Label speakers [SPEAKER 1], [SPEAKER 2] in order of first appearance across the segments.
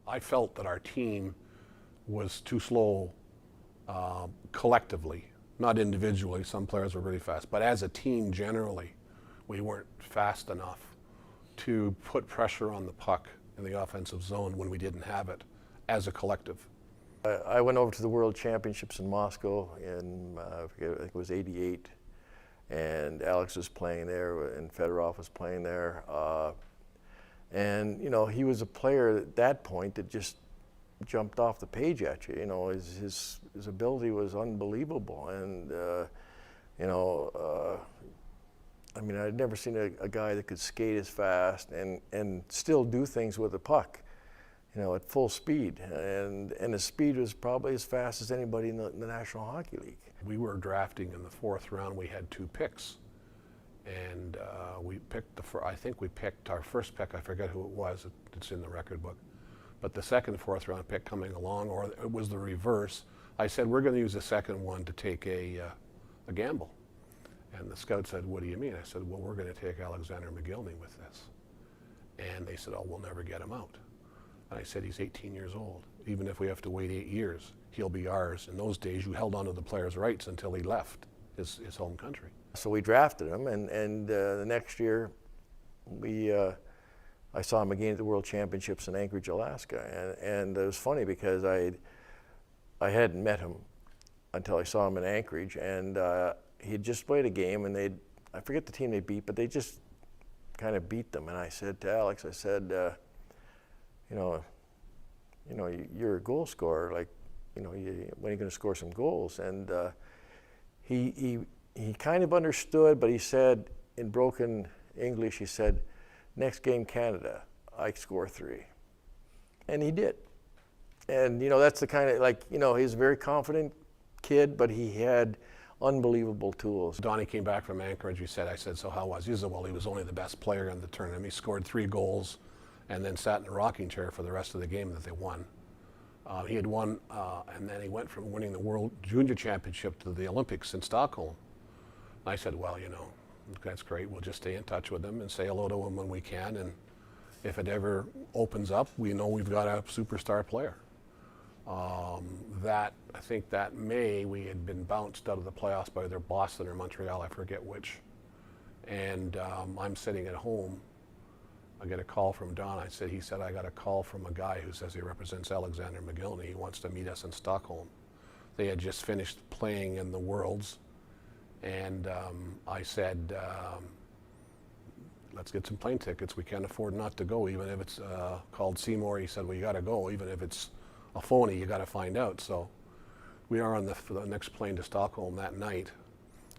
[SPEAKER 1] I felt that our team was too slow collectively, not individually. Some players were really fast, but as a team generally, we weren't fast enough to put pressure on the puck in the offensive zone when we didn't have it as a collective.
[SPEAKER 2] I went over to the World Championships in Moscow in, I think it was '88, and Alex was playing there, and Fedorov was playing there. And, you know, he was a player at that point that just jumped off the page at you. You know, his ability was unbelievable. And, you know, I mean, I'd never seen a guy that could skate as fast and still do things with the puck, you know, at full speed. And his speed was probably as fast as anybody in the National Hockey League.
[SPEAKER 1] We were drafting in the 4th round. We had 2 picks. And we picked I think we picked our first pick, I forget who it was, it's in the record book. But the second 4th round pick coming along, or it was the reverse, I said, we're going to use the second one to take a gamble. And the scout said, what do you mean? I said, well, we're going to take Alexander Mogilny with this. And they said, oh, we'll never get him out. And I said, he's 18 years old. Even if we have to wait 8 years, he'll be ours. In those days, you held on to the player's rights until he left his home country.
[SPEAKER 2] So we drafted him, and the next year, I saw him again at the World Championships in Anchorage, Alaska, and it was funny because I hadn't met him until I saw him in Anchorage, and he had just played a game, and I forget the team they beat, but they just kind of beat them. And I said to Alex, I said, you know, you're a goal scorer, like, you know, when are you going to score some goals? And he kind of understood, but he said in broken English, he said, next game Canada, I score 3. And he did. And, you know, that's the kind of, like, you know, he's a very confident kid, but he had unbelievable tools.
[SPEAKER 1] Donnie came back from Anchorage. I said, so how was he? He said, well, he was only the best player in the tournament. He scored 3 goals and then sat in a rocking chair for the rest of the game that they won. He had won, and then he went from winning the World Junior Championship to the Olympics in Stockholm. And I said, well, you know, that's great. We'll just stay in touch with him and say hello to him when we can. And if it ever opens up, we know we've got a superstar player. I think that May, we had been bounced out of the playoffs by either Boston or Montreal, I forget which. And I'm sitting at home. I get a call from Don. He said, I got a call from a guy who says he represents Alexander Mogilny. He wants to meet us in Stockholm. They had just finished playing in the Worlds. And I said, let's get some plane tickets. We can't afford not to go, even if it's called Seymour. He said, well, you got to go. Even if it's a phony, you got to find out. So we are on the next plane to Stockholm that night,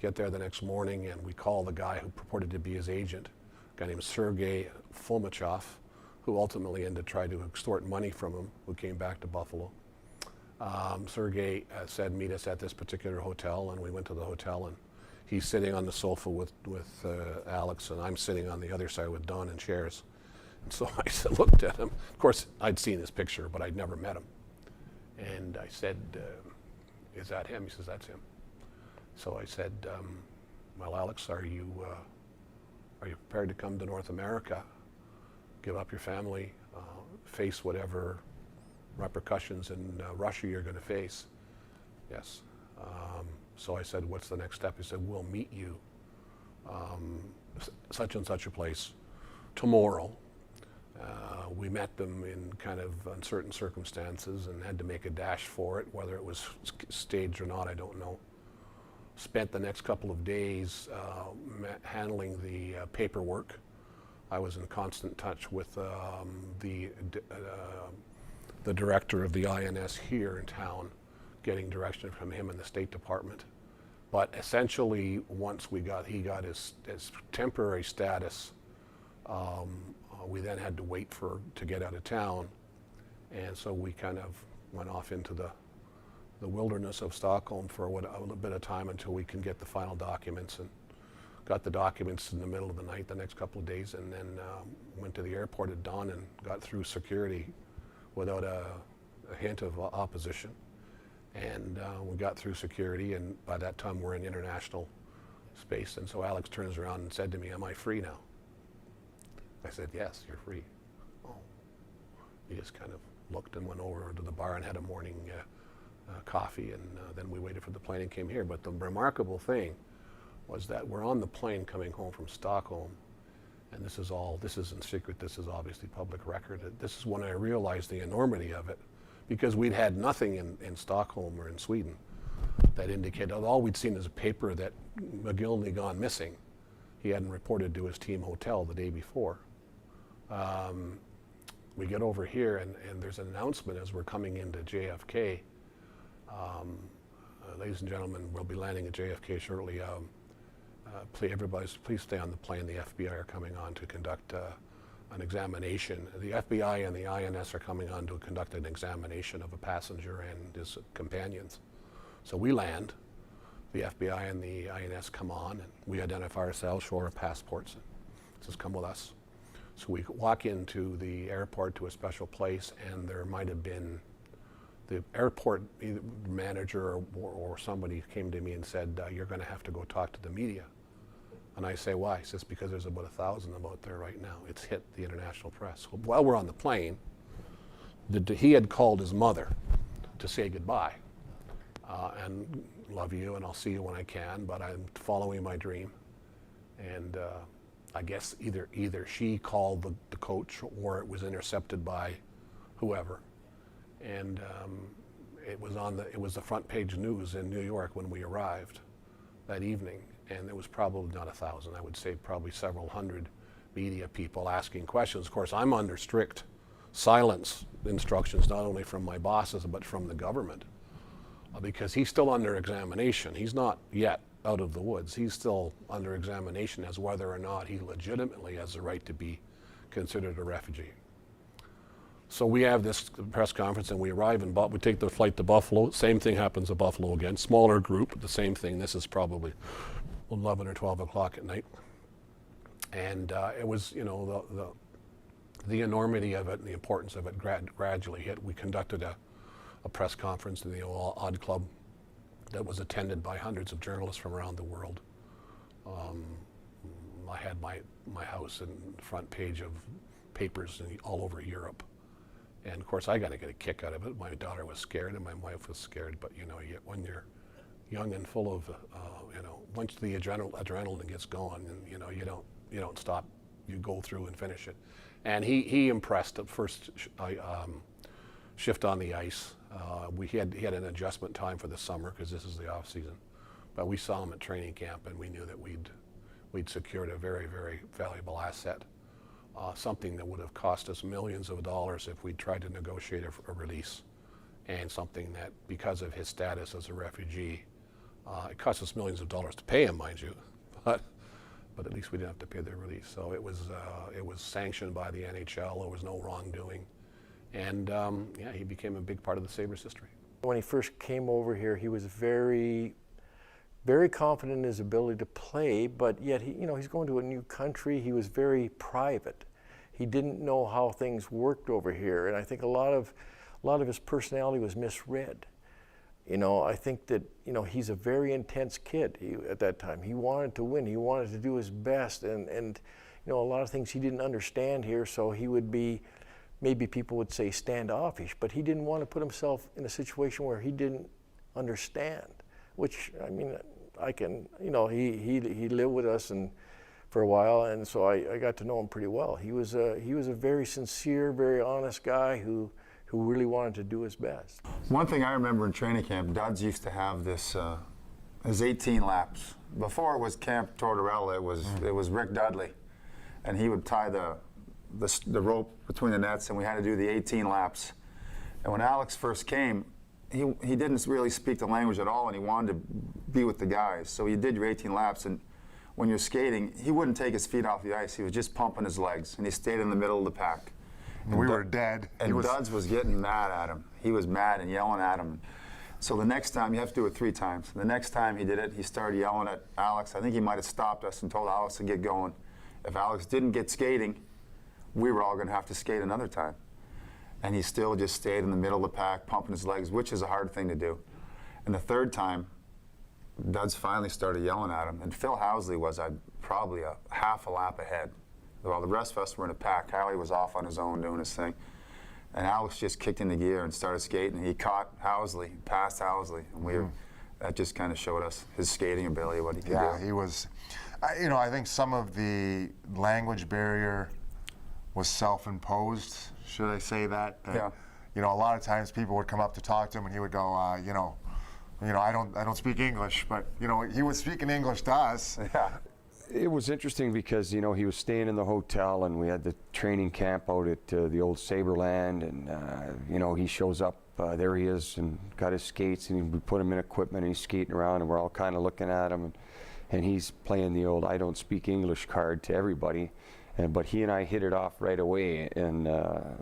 [SPEAKER 1] get there the next morning, and we call the guy who purported to be his agent, a guy named Sergei Fomichov, who ultimately ended trying to extort money from him, who came back to Buffalo. Sergei said, meet us at this particular hotel, and we went to the hotel, and he's sitting on the sofa with Alex, and I'm sitting on the other side with Don in chairs. And so I looked at him. Of course, I'd seen his picture, but I'd never met him. And I said, is that him? He says, that's him. So I said, well, Alex, are you prepared to come to North America, give up your family, face whatever repercussions in Russia you're going to face? Yes. So I said, what's the next step? He said, we'll meet you such and such a place tomorrow. We met them in kind of uncertain circumstances and had to make a dash for it. Whether it was staged or not, I don't know. Spent the next couple of days handling the paperwork. I was in constant touch with the director of the INS here in town, getting direction from him in the State Department. But essentially, once he got his temporary status, we then had to wait to get out of town. And so we kind of went off into the wilderness of Stockholm for a little bit of time until we can get the final documents, and got the documents in the middle of the night the next couple of days, and then went to the airport at dawn and got through security without a hint of opposition. And we got through security, and by that time we're in international space. And so Alex turns around and said to me, am I free now? I said, yes, you're free. Oh. He just kind of looked and went over to the bar and had a morning coffee, and then we waited for the plane and came here. But the remarkable thing was that we're on the plane coming home from Stockholm, and this isn't secret, this is obviously public record. This is when I realized the enormity of it, because we'd had nothing in Stockholm or in Sweden that indicated, all we'd seen is a paper that Mogilny gone missing. He hadn't reported to his team hotel the day before. We get over here and there's an announcement as we're coming into JFK. Ladies and gentlemen, we'll be landing at JFK shortly. Please stay on the plane. The FBI are coming on to conduct an examination. The FBI and the INS are coming on to conduct an examination of a passenger and his companions. So we land, the FBI and the INS come on, and we identify ourselves, show our passports, and says, come with us. So we walk into the airport to a special place, and there might have been the airport manager or somebody came to me and said, you're going to have to go talk to the media. And I say, why? He says, because there's about 1,000 of them out there right now. It's hit the international press. So while we're on the plane, he had called his mother to say goodbye. And love you, and I'll see you when I can, but I'm following my dream. And I guess either she called the coach or it was intercepted by whoever. And it was the front page news in New York when we arrived that evening. And there was probably not 1,000, I would say probably several hundred media people asking questions. Of course, I'm under strict silence instructions, not only from my bosses, but from the government. Because he's still under examination. He's not yet out of the woods. He's still under examination as whether or not he legitimately has the right to be considered a refugee. So we have this press conference and we arrive in we take the flight to Buffalo. Same thing happens at Buffalo again. Smaller group, the same thing. This is probably 11 or 12 o'clock at night. And it was, the enormity of it and the importance of it gradually hit. We conducted a press conference in the Odd Club that was attended by hundreds of journalists from around the world. I had my house in the front page of papers all over Europe. And of course, I got to get a kick out of it. My daughter was scared and my wife was scared, but when you're young and full of, once the adrenaline gets going, and you don't stop. You go through and finish it. And he impressed at first shift on the ice. He had an adjustment time for the summer because this is the off season, but we saw him at training camp and we knew that we'd secured a very, very valuable asset, something that would have cost us millions of dollars if we'd tried to negotiate a release, and something that, because of his status as a refugee, it cost us millions of dollars to pay him, mind you, but at least we didn't have to pay the release. So it was sanctioned by the NHL. There was no wrongdoing. And he became a big part of the Sabres history.
[SPEAKER 2] When he first came over here, he was very, very confident in his ability to play, but yet he's going to a new country. He was very private. He didn't know how things worked over here, and I think a lot of his personality was misread. I think that he's a very intense kid. At that time, he wanted to win. He wanted to do his best, and a lot of things he didn't understand here. So he would be, maybe people would say, standoffish, but he didn't want to put himself in a situation where he didn't understand. Which, he lived with us for a while, and so I got to know him pretty well. He was a very sincere, very honest guy who really wanted to do his best.
[SPEAKER 3] One thing I remember in training camp, Duds used to have this, his 18 laps. Before it was Camp Tortorella, it was Rick Dudley, and he would tie the rope between the nets, and we had to do the 18 laps. And when Alex first came, he didn't really speak the language at all, and he wanted to be with the guys. So you did your 18 laps, and when you're skating, he wouldn't take his feet off the ice. He was just pumping his legs, and he stayed in the middle of the pack.
[SPEAKER 4] And we were dead.
[SPEAKER 3] And Duds was getting mad at him. He was mad and yelling at him. So the next time, you have to do it 3 times. The next time he did it, he started yelling at Alex. I think he might have stopped us and told Alex to get going. If Alex didn't get skating, we were all going to have to skate another time. And he still just stayed in the middle of the pack, pumping his legs, which is a hard thing to do. And the third time, Duds finally started yelling at him. And Phil Housley was probably a half a lap ahead. While the rest of us were in a pack, Howie was off on his own doing his thing. And Alex just kicked into gear and started skating. He caught Housley, passed Housley, and that just kind of showed us his skating ability, what he could do.
[SPEAKER 4] Yeah, he was. I think some of the language barrier was self-imposed. Should I say that?
[SPEAKER 3] Yeah.
[SPEAKER 4] A lot of times people would come up to talk to him, and he would go, I don't speak English, but he was speaking English to us.
[SPEAKER 3] Yeah.
[SPEAKER 5] It was interesting because, he was staying in the hotel and we had the training camp out at the old Saberland, and, he shows up, there he is, and got his skates, and we put him in equipment and he's skating around, and we're all kind of looking at him, and he's playing the old I don't speak English card to everybody. But he and I hit it off right away, and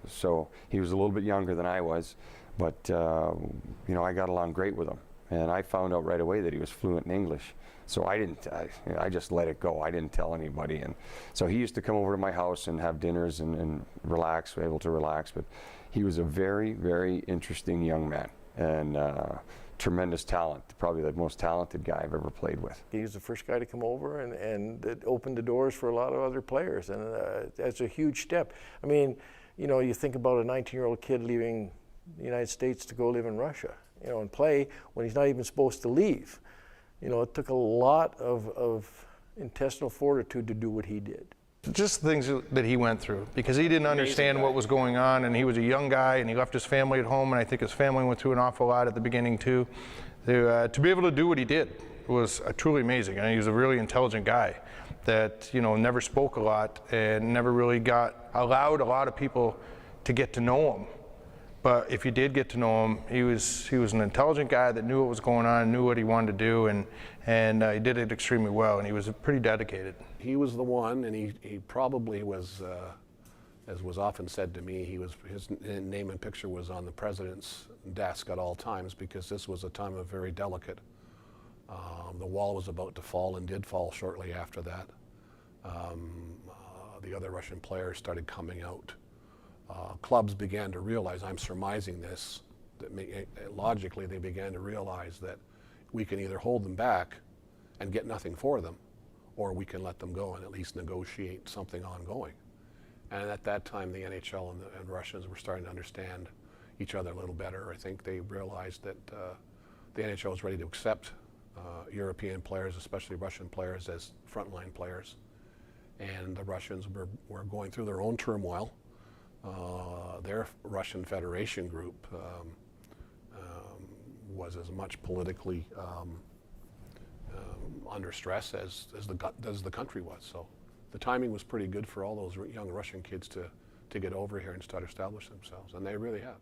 [SPEAKER 5] so he was a little bit younger than I was, but, I got along great with him. And I found out right away that he was fluent in English. So I just let it go. I didn't tell anybody. And so he used to come over to my house and have dinners and relax, able to relax. But he was a very, very interesting young man and tremendous talent, probably the most talented guy I've ever played with.
[SPEAKER 2] He was the first guy to come over, and it opened the doors for a lot of other players, and that's a huge step. I mean, you think about a 19-year-old kid leaving the United States to go live in Russia, and play when he's not even supposed to leave. It took a lot of intestinal fortitude to do what he did.
[SPEAKER 6] Just things that he went through, because he didn't understand what was going on, and he was a young guy, and he left his family at home, and I think his family went through an awful lot at the beginning too. To be able to do what he did was truly amazing, and he was a really intelligent guy that never spoke a lot and never really allowed a lot of people to get to know him. But if you did get to know him, he was an intelligent guy that knew what was going on, knew what he wanted to do, and he did it extremely well, and he was pretty dedicated.
[SPEAKER 1] He was the one, and he probably was, as was often said to me, his name and picture was on the president's desk at all times, because this was a time of very delicate. The wall was about to fall and did fall shortly after that. The other Russian players started coming out. Clubs began to realize, I'm surmising this, that logically they began to realize that we can either hold them back and get nothing for them, or we can let them go and at least negotiate something ongoing. And at that time, the NHL and Russians were starting to understand each other a little better. I think they realized that the NHL was ready to accept European players, especially Russian players, as frontline players. And the Russians were going through their own turmoil. Their Russian Federation group was as much politically under stress as the country was. So the timing was pretty good for all those young Russian kids to get over here and start establishing themselves, and they really have.